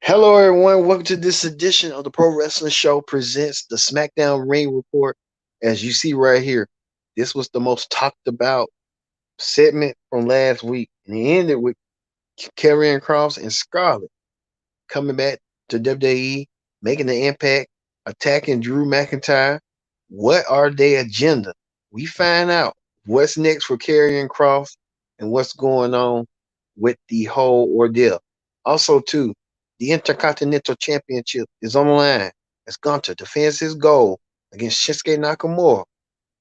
Hello, everyone. Welcome to this edition of the Pro Wrestling Show presents the Smackdown Ring Report. As you see right here, this was the most talked about segment from last week, and it ended with Karrion Kross and Scarlett coming back to WWE, making the impact, attacking Drew McIntyre. What are their agenda? We find out what's next for Karrion Kross and what's going on with the whole ordeal. Also, too, the Intercontinental Championship is on the line as Gunter defends his goal against Shinsuke Nakamura.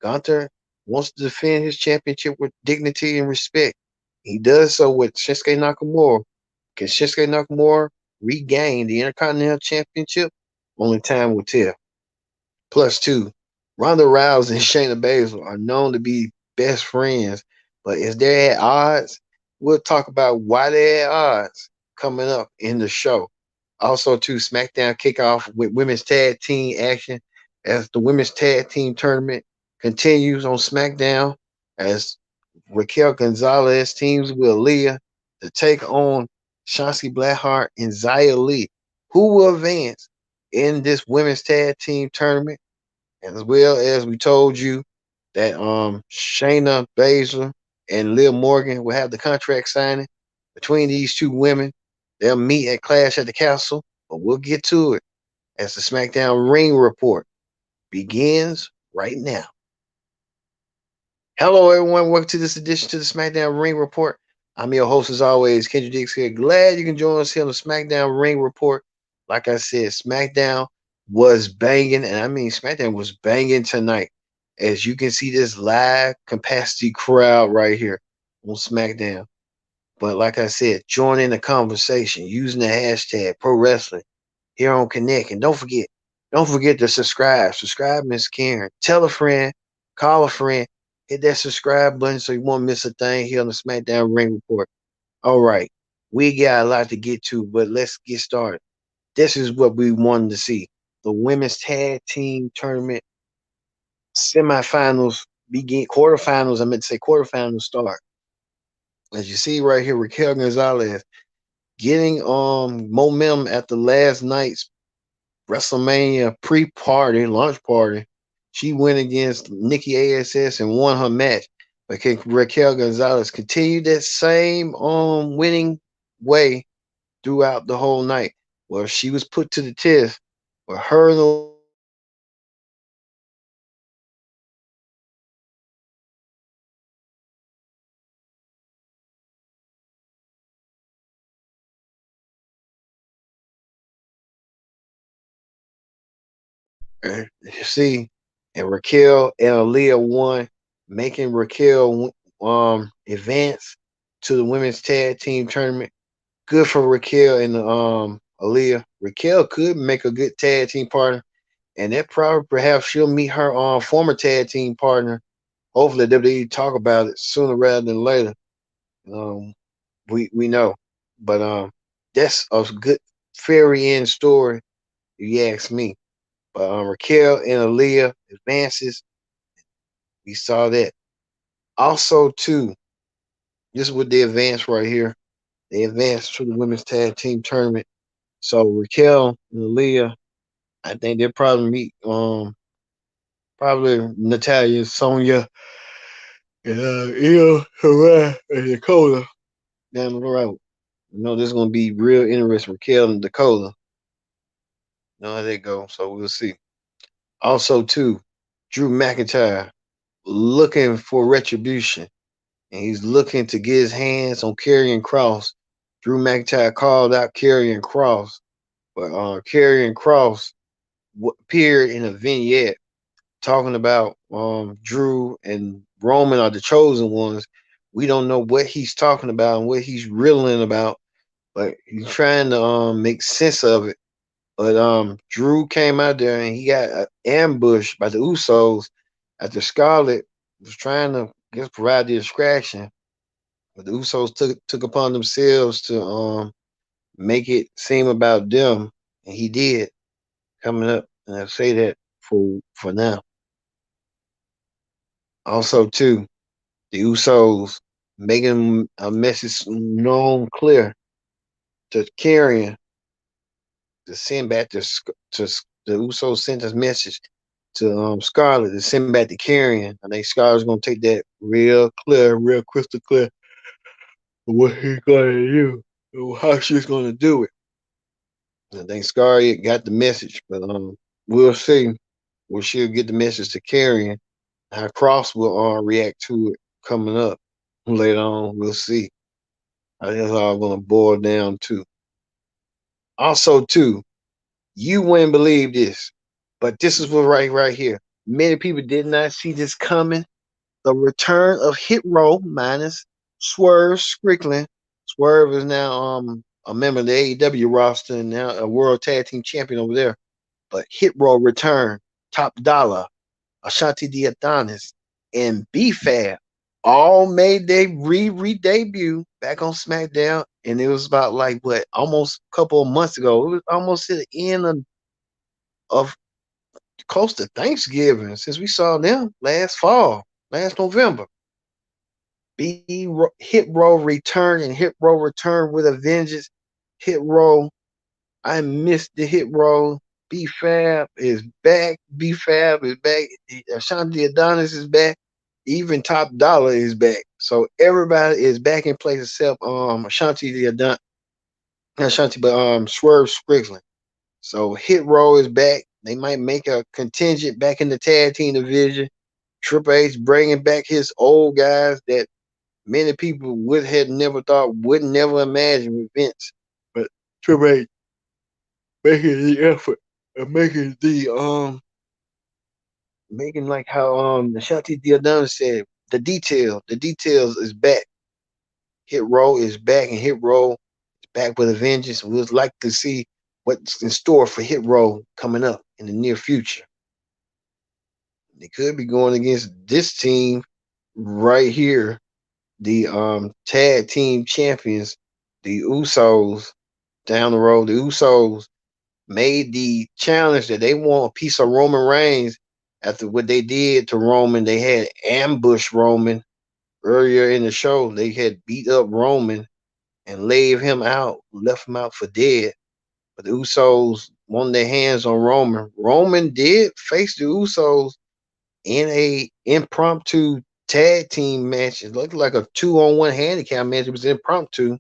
Gunter wants to defend his championship with dignity and respect. He does so with Shinsuke Nakamura. Can Shinsuke Nakamura regain the Intercontinental Championship? Only time will tell. Plus, two, Ronda Rousey and Shayna Baszler are known to be best friends, but is they're at odds? We'll talk about why they're at odds coming up in the show. Also, too, SmackDown kickoff with women's tag team action as the women's tag team tournament continues on SmackDown as Raquel Gonzalez teams with Aaliyah to take on Shotzi Blackheart and Xia Li, who will advance in this women's tag team tournament, as well as we told you that Shayna Baszler and Liv Morgan will have the contract signing between these two women. They'll meet at Clash at the Castle, but we'll get to it as the SmackDown Ring Report begins right now. Hello, everyone. Welcome to this edition to the SmackDown Ring Report. I'm your host, as always, Kendra Dix here. Glad you can join us here on the SmackDown Ring Report. Like I said, SmackDown was banging, and I mean, SmackDown was banging tonight. As you can see, this live capacity crowd right here on SmackDown. But like I said, join in the conversation using the hashtag Pro Wrestling here on Connect. And don't forget to subscribe. Subscribe, Miss Karen. Tell a friend, call a friend, hit that subscribe button so you won't miss a thing here on the SmackDown Ring Report. All right, we got a lot to get to, but let's get started. This is what we wanted to see. The women's tag team tournament semifinals begin, quarterfinals, I meant to say quarterfinals start. As you see right here, Raquel Gonzalez getting momentum at the last night's WrestleMania pre-party, launch party. She went against Nikki ASS and won her match. But can Raquel Gonzalez continue that same winning way throughout the whole night? Well, she was put to the test. But her and Aaliyah went against you see, and Raquel and Aaliyah won, making Raquel advance to the women's tag team tournament. Good for Raquel and Aaliyah. Raquel could make a good tag team partner, and that probably perhaps she'll meet her former tag team partner. Hopefully, WWE talk about it sooner rather than later. Um, we know, but that's a good fairy end story, if you ask me. But Raquel and Aaliyah advances. We saw that. Also, too, this is what they advanced right here. They advanced to the women's tag team tournament. So Raquel and Aaliyah, I think they'll probably meet probably Natalia, Sonya, Io, Sarah, and Dakota down the road. You know, this is gonna be real interesting. Raquel and Dakota. You know how they go. So we'll see. Also, too, Drew McIntyre looking for retribution, and he's looking to get his hands on Karrion Kross. Drew McIntyre called out Karrion Kross, but Karrion Kross appeared in a vignette talking about Drew and Roman are the chosen ones. We don't know what he's talking about and what he's reeling about, but he's trying to make sense of it. But Drew came out there and he got ambushed by the Usos after Scarlett was trying to provide the distraction. But the Usos took upon themselves to make it seem about them, and he did coming up. And I say that for now. Also, too, the Usos making a message known clear to Karrion to send back to the Uso sent a message to Scarlett to send back to Karrion. I think Scarlett's gonna take that real clear, real crystal clear what he's gonna do, or how she's gonna do it. I think Scarlett got the message, but we'll see. Well, she'll get the message to Karrion. How Kross will react to it coming up later on. We'll see. I think that's all gonna boil down to. Also, too, you wouldn't believe this, but this is what right here. Many people did not see this coming. The return of Hit Row minus Swerve Strickland. Swerve is now a member of the AEW roster and now a World Tag Team Champion over there. But Hit Row return, Top Dollar, Ashanti the Adonis, and B-Fab all made their re-debut back on SmackDown. And it was about like what, almost a couple of months ago. It was almost at the end of close to Thanksgiving since we saw them last fall, last November. Hit Row return and Hit Row return with a vengeance. Hit Row, I missed the Hit Row. B-Fab is back. B-Fab is back. Ashanti Adonis is back. Even Top Dollar is back. So everybody is back in place except Ashanti the Adonis. Ashanti, but Swerve Strickland. So Hit Row is back. They might make a contingent back in the tag team division. Triple H bringing back his old guys that many people would have never thought, would never imagine with Vince. But Triple H making the effort and making like how the Shanti Diodana said, the details is back. Hit Row is back and Hit Row is back with a vengeance. We would like to see what's in store for Hit Row coming up in the near future. They could be going against this team right here, the tag team champions, the Usos. Down the road, the Usos made the challenge that they want a piece of Roman Reigns after what they did to Roman. They had ambushed Roman earlier in the show. They had beat up Roman and laid him out, left him out for dead. But the Usos won their hands on Roman. Roman did face the Usos in a impromptu tag team match. It looked like a 2-on-1 handicap match. It was impromptu.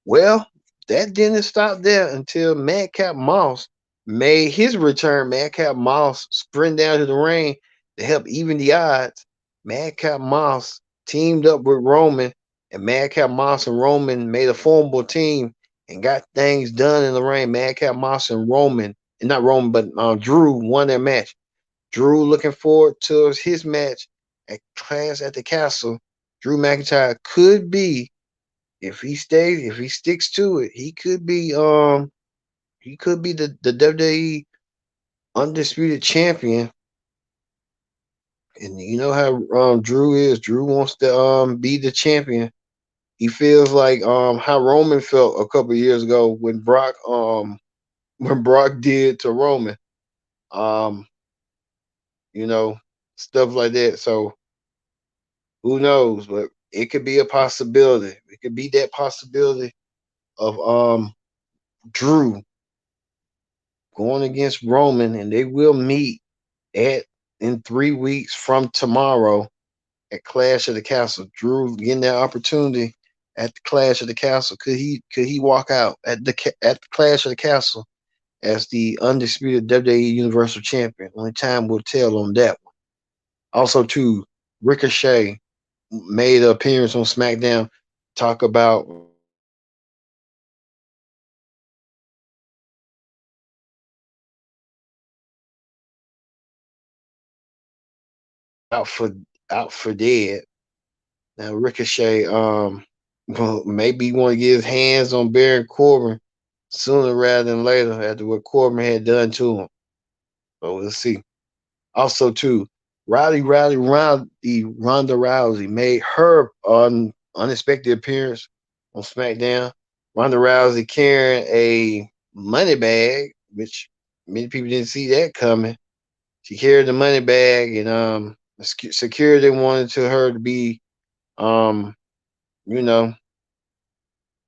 Well, that didn't stop there until Madcap Moss made his return. Madcap Moss sprinted down to the ring to help even the odds. Madcap Moss teamed up with Roman, and Madcap Moss and Roman made a formidable team and got things done in the ring. Madcap Moss and Roman, and not Roman, but Drew won their match. Drew looking forward to his match at Clash at the Castle. Drew McIntyre could be, if he sticks to it, he could be the WWE undisputed champion. And you know how Drew is. Drew wants to be the champion. He feels like how Roman felt a couple years ago when Brock did to Roman. Um, you know, stuff like that. So who knows? But it could be a possibility. It could be that possibility of Drew going against Roman, and they will meet at in 3 weeks from tomorrow at Clash of the Castle. Drew getting that opportunity at the Clash of the Castle. Could he walk out at the Clash of the Castle as the undisputed WWE Universal Champion? Only time will tell on that one. Also, too, Ricochet made an appearance on SmackDown. Talk about out for out for dead. Now Ricochet, well, maybe want to get his hands on Baron Corbin sooner rather than later after what Corbin had done to him. So we'll see. Also, too, Ronda Rousey made her unexpected appearance on SmackDown. Ronda Rousey carrying a money bag, which many people didn't see that coming. She carried the money bag, and security wanted to her to be, you know,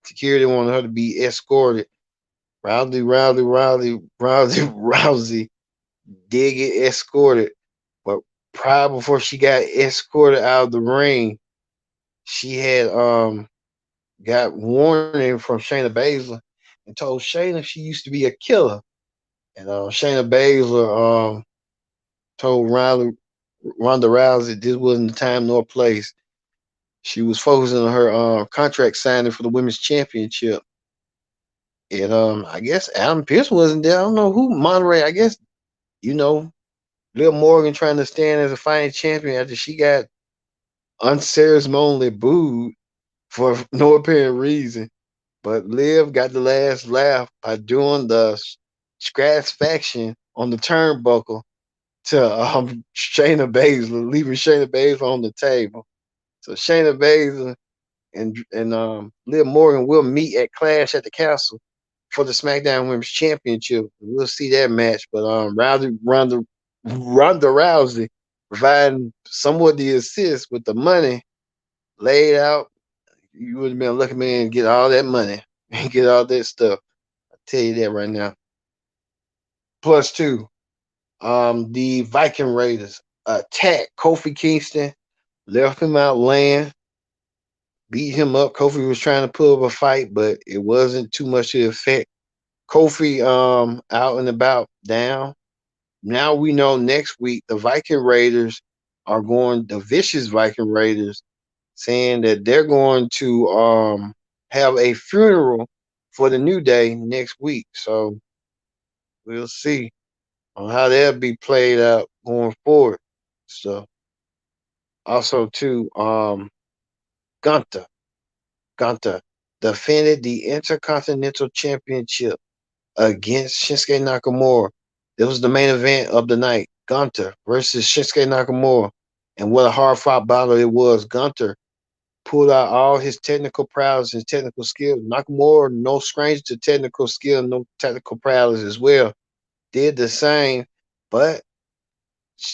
security wanted her to be escorted Rousey did get escorted, but prior before she got escorted out of the ring, she had got warning from Shayna Baszler and told Shayna she used to be a killer. And Shayna Baszler told Ronda Rousey this wasn't the time nor place. She was focusing on her contract signing for the women's championship. And I guess Adam Pearce wasn't there. I don't know who Monterey. I guess you know Liv Morgan trying to stand as a fighting champion after she got unceremoniously booed for no apparent reason. But Liv got the last laugh by doing the faction on the turnbuckle to Shayna Baszler, leaving Shayna Baszler on the table. So Shayna Baszler and Liv Morgan will meet at Clash at the Castle for the SmackDown Women's Championship. We'll see that match. But Ronda Rousey providing somewhat the assist with the money laid out. You would have been a lucky man to get all that money and get all that stuff. I'll tell you that right now. Plus two, the Viking Raiders attacked Kofi Kingston, left him out land, beat him up. Kofi was trying to pull up a fight, but it wasn't too much to effect. Kofi out and about down. Now we know next week the Viking Raiders are going the vicious Viking Raiders saying that they're going to have a funeral for the New Day next week. So we'll see on how that'll be played out going forward. So also too, Gunter. Gunter defended the Intercontinental Championship against Shinsuke Nakamura. This was the main event of the night. Gunter versus Shinsuke Nakamura. And what a hard fought battle it was. Gunter pulled out all his technical prowess and technical skill. Nakamura, no stranger to technical skill, no technical prowess as well. Did the same, but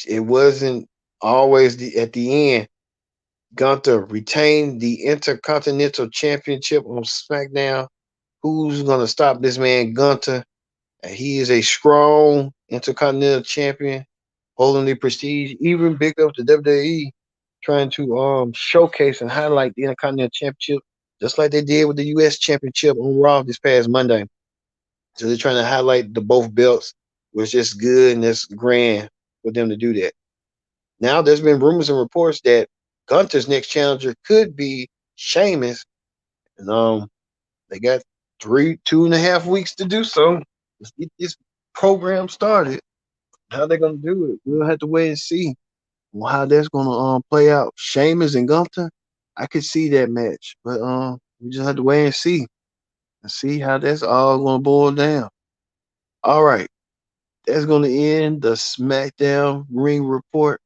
it wasn't always at the end. Gunther retained the Intercontinental Championship on SmackDown. Who's going to stop this man, Gunther? He is a strong Intercontinental Champion, holding the prestige. Even big up to WWE, trying to showcase and highlight the Intercontinental Championship, just like they did with the U.S. Championship on Raw this past Monday. So they're trying to highlight the both belts, which is good and it's grand for them to do that. Now there's been rumors and reports that Gunther's next challenger could be Sheamus, and they got 2.5 weeks to do so. Let's get this program started. How they're gonna do it, we'll have to wait and see how that's gonna play out. Sheamus and Gunther, I could see that match, but we just have to wait and see how that's all gonna boil down. All right, that's gonna end the SmackDown Ring Report.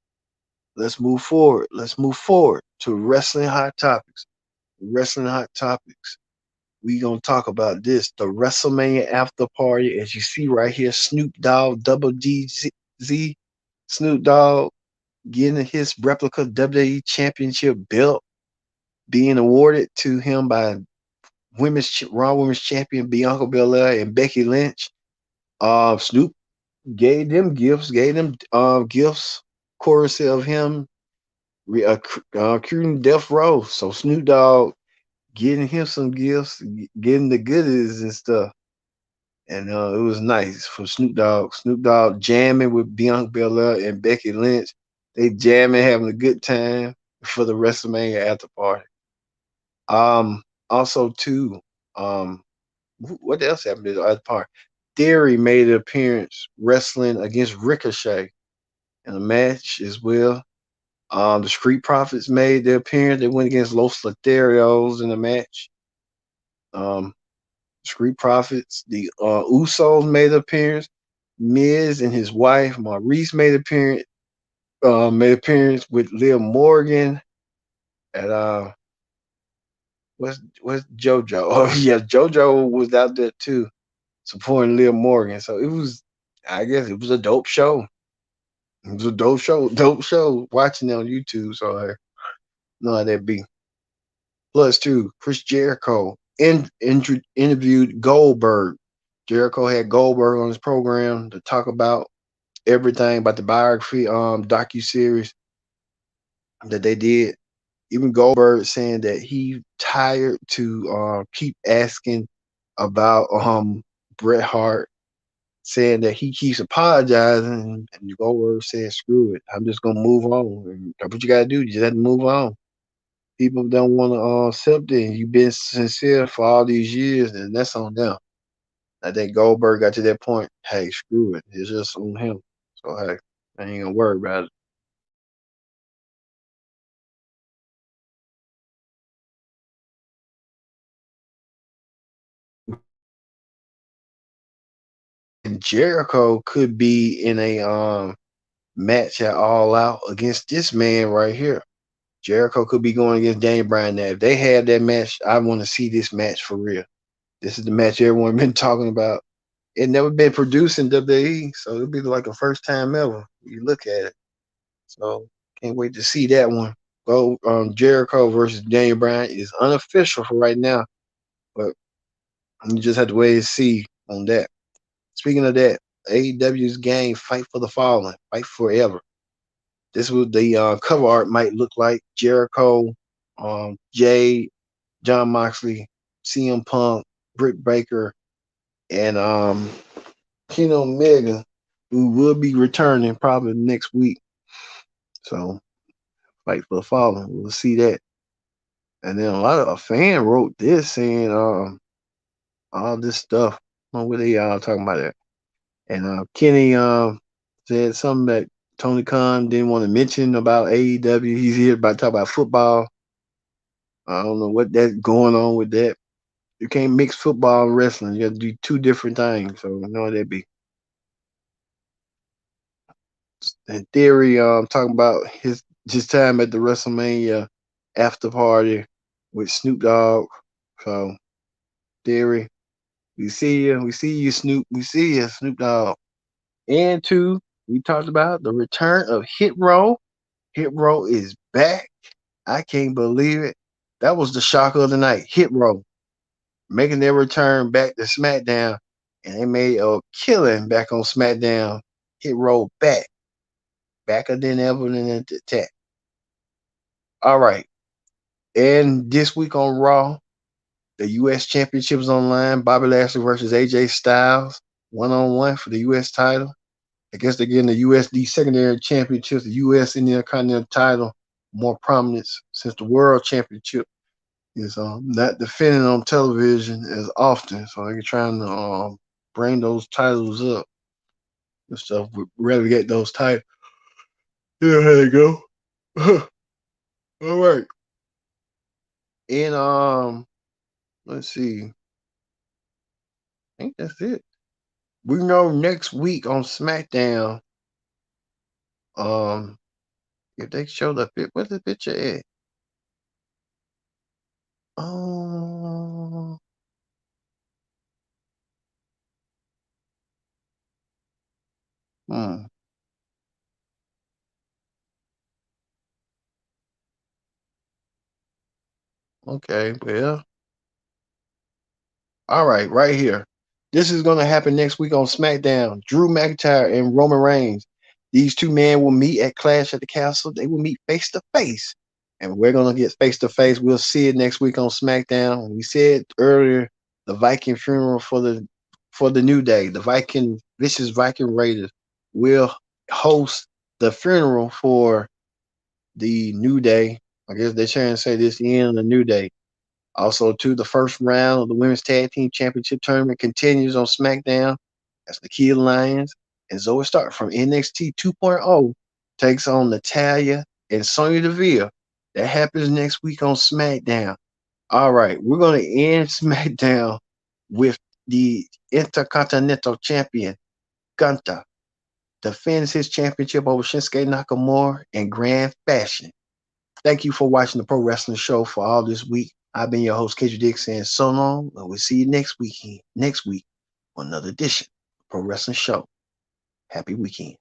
Let's move forward. Let's move forward to Wrestling Hot Topics. Wrestling Hot Topics. We gonna talk about this, the WrestleMania after party. As you see right here, Snoop Dogg, Double D Z, Snoop Dogg getting his replica WWE Championship belt being awarded to him by Raw Women's Champion Bianca Belair and Becky Lynch. Snoop gave them gifts, courtesy of him recruiting Death Row. So Snoop Dogg getting him some gifts, getting the goodies and stuff. And it was nice for Snoop Dogg. Snoop Dogg jamming with Bianca Belair and Becky Lynch. They jamming, having a good time for the WrestleMania after party. Also too, what else happened to the other part? Theory made an appearance wrestling against Ricochet in a match as well. The Street Profits made their appearance. They went against Los Lotharios in a match. Street Profits, the Usos made an appearance. Miz and his wife Maurice made appearance with Liv Morgan at what's JoJo? Oh yeah, JoJo was out there too, supporting Liv Morgan. So it was, I guess it was a dope show. It was a dope show. Watching it on YouTube, so I know how that be. Plus two, Chris Jericho interviewed Goldberg. Jericho had Goldberg on his program to talk about everything about the biography docu series that they did. Even Goldberg saying that he tired to keep asking about Bret Hart, saying that he keeps apologizing, and Goldberg said, "Screw it, I'm just gonna move on. And that's what you gotta do. You just have to move on. People don't want to accept it. And you've been sincere for all these years, and that's on them." I think Goldberg got to that point. Hey, screw it. It's just on him. So hey, I ain't gonna worry about it. And Jericho could be in a match at All Out against this man right here. Jericho could be going against Daniel Bryan. Now, if they had that match, I want to see this match for real. This is the match everyone been talking about. It never been produced in WWE, so it'll be like the first time ever. You look at it. So can't wait to see that one. Go Jericho versus Daniel Bryan is unofficial for right now, but you just have to wait and see on that. Speaking of that, AEW's game Fight for the Fallen, Fight Forever. This was the cover art might look like Jericho, Jay, John Moxley, CM Punk, Britt Baker, and Kenny Omega, who will be returning probably next week. So Fight for the Fallen, we'll see that. And then a lot of a fan wrote this saying all this stuff. What they talking about that? And Kenny said something that Tony Khan didn't want to mention about AEW. He's here about to talk about football. I don't know what that's going on with that. You can't mix football and wrestling. You got to do two different things. So you know what that be. In theory, talking about his time at the WrestleMania after party with Snoop Dogg. So theory, we see you, Snoop, we see you, Snoop Dogg. And two, we talked about the return of Hit Row. Hit Row is back. I can't believe it. That was the shock of the night. Hit Row making their return back to SmackDown, and they made a killing back on SmackDown. Hit Row back, backer than ever in the attack. All right, and this week on Raw, the U.S. Championship is online. Bobby Lashley versus AJ Styles, 1-on-1 for the U.S. title. I guess they're getting the USD secondary championships, the US Intercontinental title, more prominence since the World Championship is not defended on television as often. So they're trying to bring those titles up and stuff, relegate those titles. Yeah, there you go. All right. And let's see. I think that's it. We know next week on SmackDown, um, if they show the where's the picture at? Um, hmm. Okay, well, all right, right here. This is going to happen next week on SmackDown. Drew McIntyre and Roman Reigns. These two men will meet at Clash at the Castle. They will meet face to face, and we're going to get face to face. We'll see it next week on SmackDown. We said earlier the Viking funeral for the New Day. The vicious Viking Raiders will host the funeral for the New Day. I guess they're trying to say this the end of the New Day. Also, too, the first round of the Women's Tag Team Championship tournament continues on SmackDown as Nakia Lyons and Zoe Stark from NXT 2.0 takes on Natalya and Sonya Deville. That happens next week on SmackDown. All right, we're going to end SmackDown with the Intercontinental Champion, Gunther, defends his championship over Shinsuke Nakamura in grand fashion. Thank you for watching the Pro Wrestling Show for all this week. I've been your host, KJ Dick, saying so long, and we'll see you next week on another edition of Pro Wrestling Show. Happy weekend.